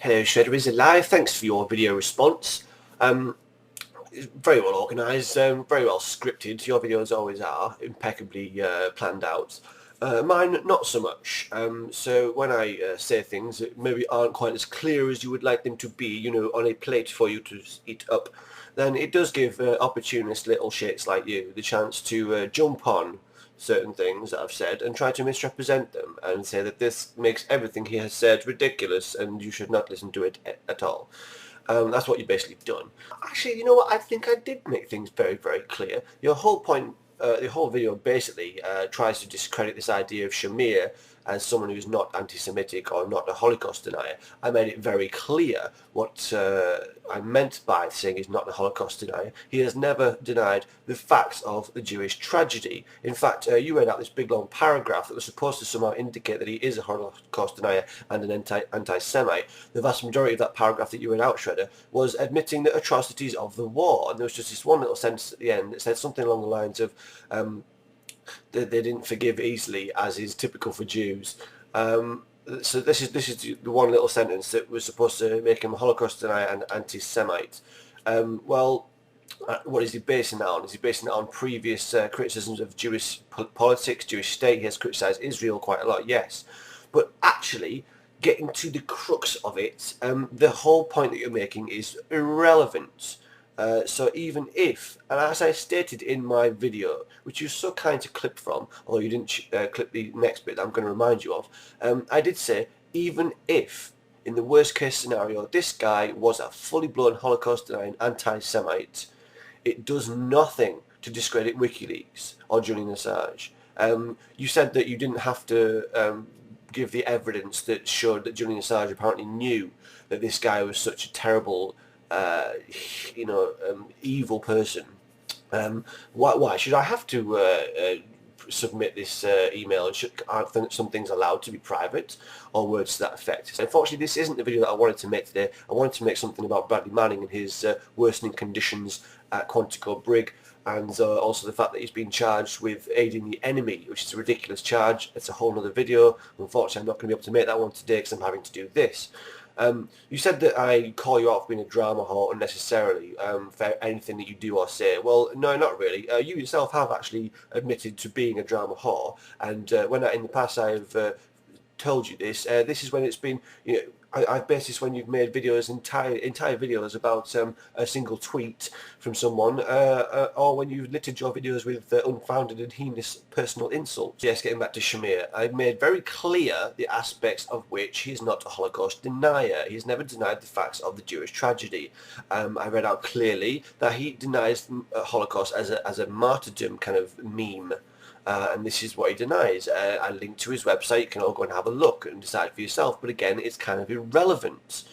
Hello, ShredderIsAlive. Thanks for your video response. Very well organised, very well scripted. Your videos always are, impeccably planned out. Mine, not so much. So when I say things that maybe aren't quite as clear as you would like them to be, you know, on a plate for you to eat up, then it does give opportunist little shits like you the chance to jump on certain things that I've said and try to misrepresent them and say that this makes everything he has said ridiculous and you should not listen to it at all. That's what you've basically done. Actually, you know what? I think I did make things very, very clear. Your whole point, the whole video basically tries to discredit this idea of Shamir as someone who's not anti-Semitic or not a Holocaust denier. I made it very clear what I meant by saying he's not a Holocaust denier. He has never denied the facts of the Jewish tragedy. In fact, you read out this big long paragraph that was supposed to somehow indicate that he is a Holocaust denier and an anti-Semite. The vast majority of that paragraph that you read out, Shredder, was admitting the atrocities of the war. And there was just this one little sentence at the end that said something along the lines of, they didn't forgive easily, as is typical for Jews. So this is the one little sentence that was supposed to make him a Holocaust denier and anti-Semite. What is he basing that on? Is he basing it on previous criticisms of Jewish politics, Jewish state? He has criticised Israel quite a lot, yes. But actually, getting to the crux of it, the whole point that you're making is irrelevant. So even if, and as I stated in my video, which you're so kind to clip from, although you didn't clip the next bit that I'm going to remind you of, I did say, even if, in the worst case scenario, this guy was a fully blown Holocaust denying anti-Semite, it does nothing to discredit WikiLeaks or Julian Assange. You said that you didn't have to give the evidence that showed that Julian Assange apparently knew that this guy was such a terrible evil person. Why should I have to submit this email? And aren't some things allowed to be private, or words to that effect? Unfortunately, this isn't the video that I wanted to make today. I wanted to make something about Bradley Manning and his worsening conditions at Quantico Brig, and also the fact that he's been charged with aiding the enemy, which is a ridiculous charge. It's a whole other video. Unfortunately, I'm not going to be able to make that one today because I'm having to do this. You said that I call you out for being a drama whore unnecessarily for anything that you do or say. Well, no, not really. You yourself have actually admitted to being a drama whore, and when in the past I've told you this, this is when it's been, you know, I've based this when you've made videos, entire videos about a single tweet from someone, or when you've littered your videos with unfounded and heinous personal insults. Yes, getting back to Shamir, I've made very clear the aspects of which he is not a Holocaust denier. He's never denied the facts of the Jewish tragedy. I read out clearly that he denies Holocaust as a martyrdom kind of meme. And this is what he denies. I linked to his website. You can all go and have a look and decide for yourself. But again, it's kind of irrelevant.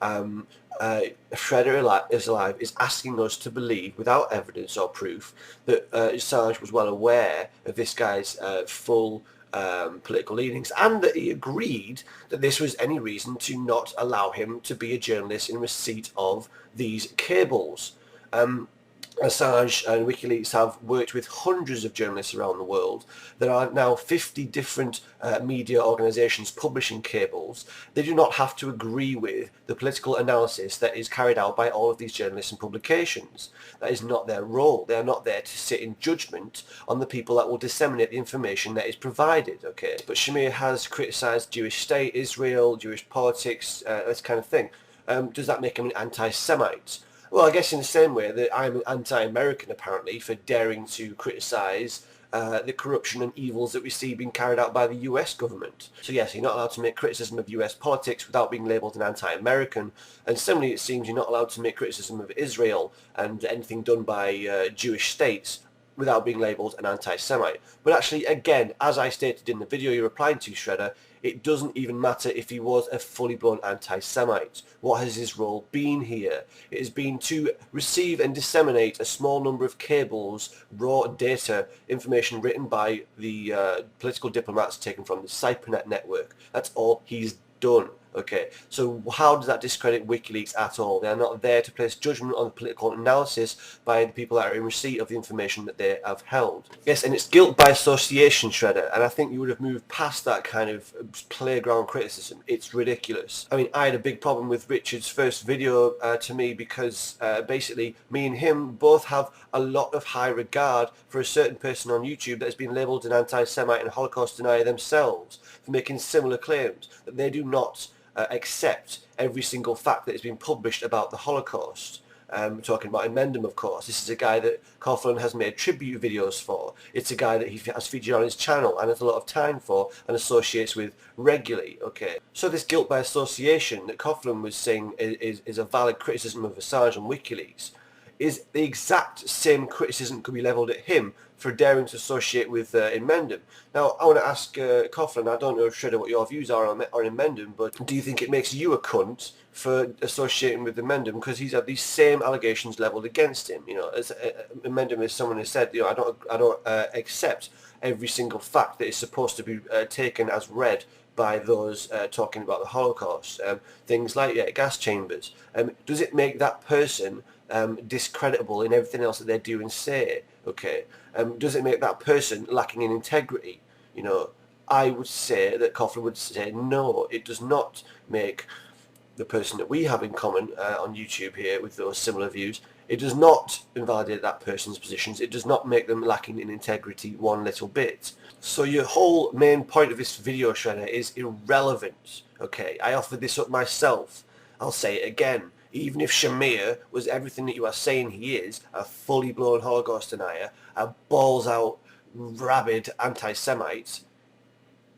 ShredderIsAlive is asking us to believe, without evidence or proof, that Assange was well aware of this guy's full political leanings, and that he agreed that this was any reason to not allow him to be a journalist in receipt of these cables. Assange and WikiLeaks have worked with hundreds of journalists around the world. There are now 50 different media organisations publishing cables. They do not have to agree with the political analysis that is carried out by all of these journalists and publications. That is not their role. They are not there to sit in judgment on the people that will disseminate the information that is provided. Okay, but Shamir has criticised Jewish state, Israel, Jewish politics, this kind of thing. Does that make him an anti-Semite? Well, I guess in the same way that I'm anti-American, apparently, for daring to criticise the corruption and evils that we see being carried out by the US government. So yes, you're not allowed to make criticism of US politics without being labelled an anti-American. And similarly, it seems you're not allowed to make criticism of Israel and anything done by Jewish states without being labelled an anti-Semite. But actually, again, as I stated in the video you're replying to, Shredder, it doesn't even matter if he was a fully blown anti-Semite. What has his role been here? It has been to receive and disseminate a small number of cables, raw data, information written by the political diplomats taken from the CyberNet network. That's all he's done. Okay, so how does that discredit WikiLeaks at all? They are not there to place judgment on the political analysis by the people that are in receipt of the information that they have held. Yes, and it's guilt by association, Shredder, and I think you would have moved past that kind of playground criticism. It's ridiculous. I mean, I had a big problem with Richard's first video to me because basically me and him both have a lot of high regard for a certain person on YouTube that has been labelled an anti-Semite and Holocaust denier themselves for making similar claims, that they do not accept every single fact that has been published about the Holocaust. Talking about Emendum, of course. This is a guy that Coughlin has made tribute videos for. It's a guy that he has featured on his channel and has a lot of time for and associates with regularly. Okay, so this guilt by association that Coughlin was saying is a valid criticism of Assange and WikiLeaks is the exact same criticism could be levelled at him for daring to associate with Emendum. Now, I want to ask Coughlin, I don't know, Shredder, what your views are on Emendum, but do you think it makes you a cunt for associating with Emendum because he's had these same allegations levelled against him? You know, as Emendum is someone who said, you know, I don't accept every single fact that is supposed to be taken as read by those talking about the Holocaust. Things like gas chambers. Does it make that person discreditable in everything else that they do and say? Okay. Does it make that person lacking in integrity? You know, I would say that Coughlin would say no, it does not make the person that we have in common on YouTube here with those similar views, it does not invalidate that person's positions. It does not make them lacking in integrity one little bit. So your whole main point of this video, Shredder, is irrelevant. Okay, I offered this up myself. I'll say it again. Even if Shamir was everything that you are saying he is, a fully blown Holocaust denier, a balls out rabid anti-Semite,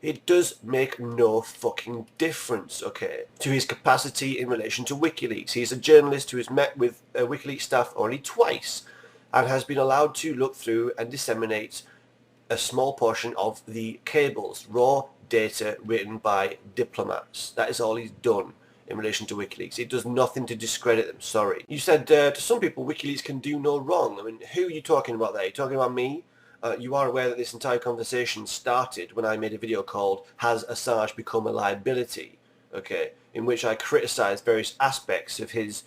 it does make no fucking difference, okay, to his capacity in relation to WikiLeaks. He's a journalist who has met with WikiLeaks staff only twice and has been allowed to look through and disseminate a small portion of the cables, raw data written by diplomats. That is all he's done in relation to WikiLeaks. It does nothing to discredit them, sorry. You said to some people WikiLeaks can do no wrong. I mean, who are you talking about there? Are you talking about me? You are aware that this entire conversation started when I made a video called Has Assange Become a Liability? Okay, in which I criticised various aspects of his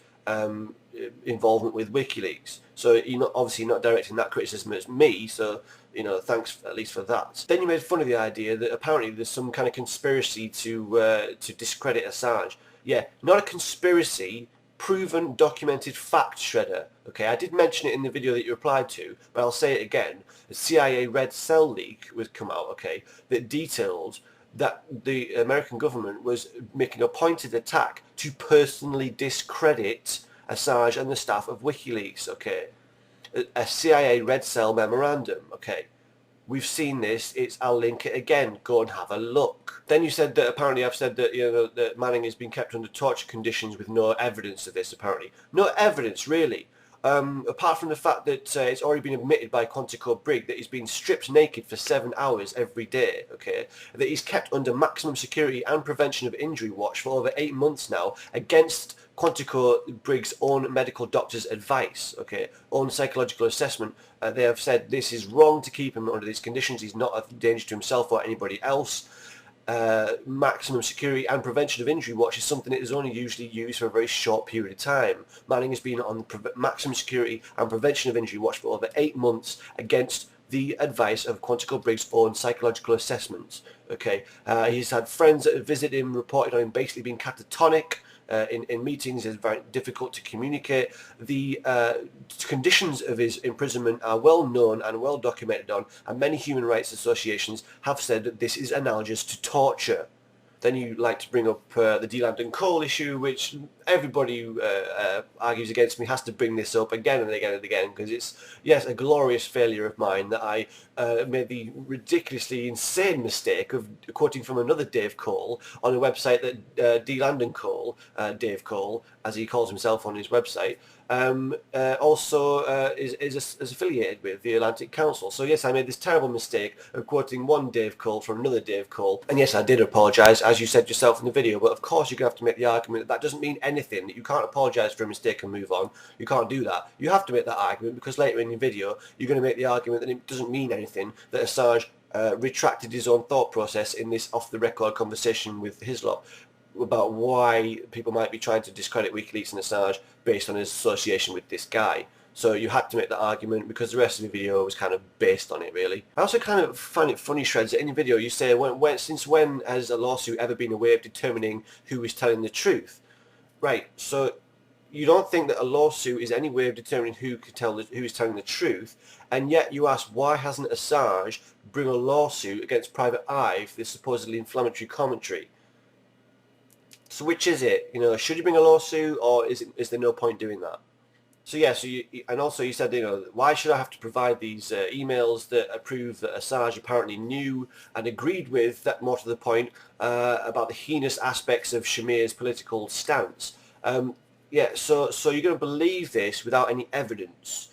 involvement with WikiLeaks. So you're obviously not directing that criticism at me, so you know, thanks at least for that. Then you made fun of the idea that apparently there's some kind of conspiracy to discredit Assange. Yeah, not a conspiracy, proven, documented fact, Shredder. Okay, I did mention it in the video that you replied to, but I'll say it again. The CIA Red Cell leak was come out, okay, that detailed that the American government was making a pointed attack to personally discredit Assange and the staff of WikiLeaks, okay. A CIA Red Cell memorandum, okay. We've seen this, I'll link it again, go and have a look. Then you said that apparently I've said that, you know, that Manning has been kept under torture conditions with no evidence of this, apparently. No evidence, really. Apart from the fact that it's already been admitted by Quantico Brig that he's been stripped naked for 7 hours every day, okay? That he's kept under maximum security and prevention of injury watch for over 8 months now against Quantico Brig's own medical doctor's advice, okay, own psychological assessment. They have said this is wrong to keep him under these conditions. He's not a danger to himself or anybody else. Maximum security and prevention of injury watch is something that is only usually used for a very short period of time. Manning has been on maximum security and prevention of injury watch for over 8 months against the advice of Quantico Brig's own psychological assessments. Okay, he's had friends that have visited him, reported on him basically being catatonic. In meetings, it's very difficult to communicate. The conditions of his imprisonment are well known and well documented on, and many human rights associations have said that this is analogous to torture. Then you like to bring up the DeLand and Cole issue, which everybody who argues against me has to bring this up again and again and again, because it's, yes, a glorious failure of mine that I made the ridiculously insane mistake of quoting from another Dave Cole on a website that DeLand and Cole, Dave Cole, as he calls himself on his website, also is affiliated with the Atlantic Council. So yes, I made this terrible mistake of quoting one Dave Cole from another Dave Cole, and yes, I did apologise, as you said yourself in the video, but of course you're going to have to make the argument that doesn't mean anything, that you can't apologise for a mistake and move on. You can't do that. You have to make that argument, because later in your video you're going to make the argument that it doesn't mean anything, that Assange retracted his own thought process in this off-the-record conversation with his lot. about why people might be trying to discredit WikiLeaks and Assange based on his association with this guy. So you had to make that argument because the rest of the video was kind of based on it, really. I also kind of find it funny, Shreds, that in your video you say, since when has a lawsuit ever been a way of determining who is telling the truth? Right, so you don't think that a lawsuit is any way of determining who is telling the truth, and yet you ask, why hasn't Assange bring a lawsuit against Private Eye for this supposedly inflammatory commentary? So which is it? You know, should you bring a lawsuit, or is there no point doing that? So yeah, and also you said, you know, why should I have to provide these emails that prove that Assange apparently knew and agreed with, that more to the point, about the heinous aspects of Shamir's political stance? Yeah, so you're going to believe this without any evidence.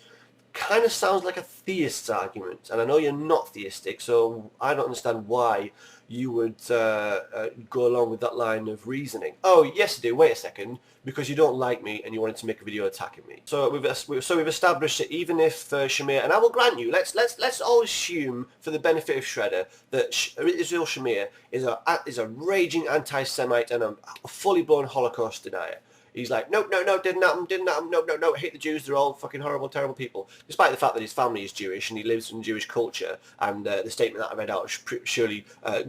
Kind of sounds like a theist's argument, and I know you're not theistic, so I don't understand why you would go along with that line of reasoning. Oh, yes, I do. Wait a second, because you don't like me and you wanted to make a video attacking me. So we've established that even if Shamir, and I will grant you, let's all assume for the benefit of Shredder that Israel Shamir is a raging anti-Semite and a fully blown Holocaust denier. He's like, no, didn't happen, no, hate the Jews, they're all fucking horrible, terrible people. Despite the fact that his family is Jewish and he lives in Jewish culture, and the statement that I read out surely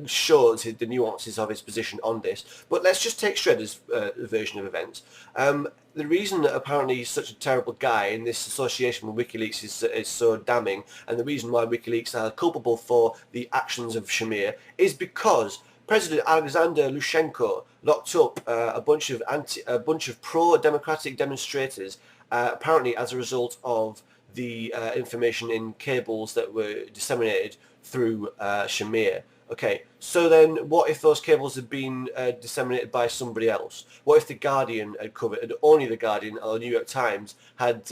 shows the nuances of his position on this. But let's just take Shredder's version of events. The reason that apparently he's such a terrible guy in this association with WikiLeaks is so damning, and the reason why WikiLeaks are culpable for the actions of Shamir is because President Alexander Lukashenko locked up a bunch of pro-democratic demonstrators, apparently as a result of the information in cables that were disseminated through Shamir. Okay, so then what if those cables had been disseminated by somebody else? What if the Guardian had covered, only the Guardian or the New York Times had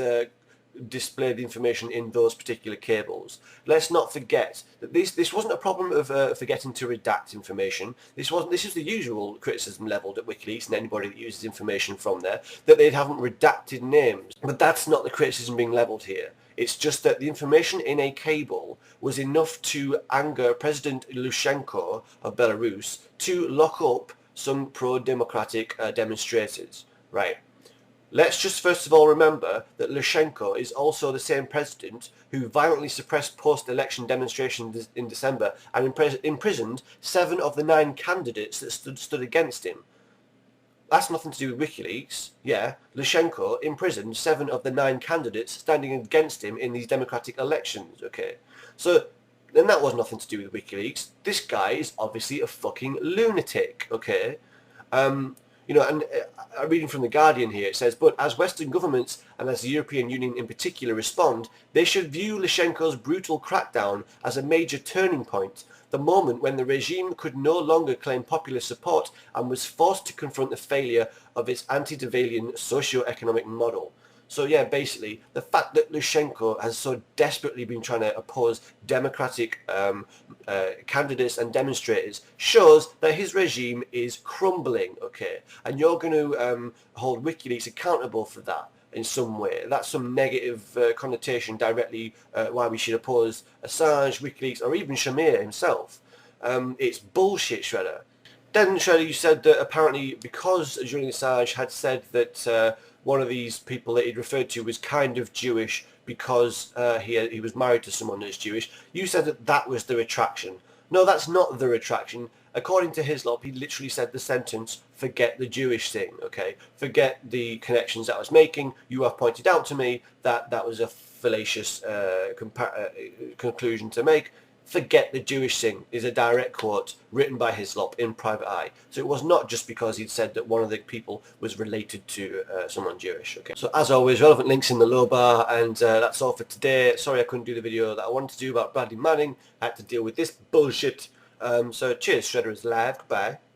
displayed the information in those particular cables? Let's not forget that this wasn't a problem of forgetting to redact information. This is the usual criticism levelled at WikiLeaks and anybody that uses information from there, that they haven't redacted names. But that's not the criticism being levelled here. It's just that the information in a cable was enough to anger President Lukashenko of Belarus to lock up some pro-democratic demonstrators, right? Let's just first of all remember that Lukashenko is also the same president who violently suppressed post-election demonstrations in December and imprisoned 7 of the 9 candidates that stood against him. That's nothing to do with WikiLeaks. Yeah, Lukashenko imprisoned 7 of the 9 candidates standing against him in these democratic elections, okay? So, then that was nothing to do with WikiLeaks. This guy is obviously a fucking lunatic, okay? You know, and reading from The Guardian here, it says, but as Western governments and as the European Union in particular respond, they should view Lukashenko's brutal crackdown as a major turning point, the moment when the regime could no longer claim popular support and was forced to confront the failure of its antediluvian socio-economic model. So yeah, basically, the fact that Lukashenko has so desperately been trying to oppose democratic candidates and demonstrators shows that his regime is crumbling, okay? And you're going to hold WikiLeaks accountable for that in some way. That's some negative connotation directly why we should oppose Assange, WikiLeaks, or even Shamir himself. It's bullshit, Shredder. Then, Shredder, you said that apparently because Julian Assange had said that one of these people that he'd referred to was kind of Jewish because he was married to someone who's Jewish, you said that that was the retraction. No, that's not the retraction. According to Hislop, he literally said the sentence, forget the Jewish thing, okay? Forget the connections that I was making. You have pointed out to me that that was a fallacious conclusion to make. Forget the Jewish thing is a direct quote written by Hislop in Private Eye. So it was not just because he'd said that one of the people was related to someone Jewish. Okay. So as always, relevant links in the low bar, and that's all for today. Sorry I couldn't do the video that I wanted to do about Bradley Manning. I had to deal with this bullshit. So cheers, ShredderIsAlive. Goodbye.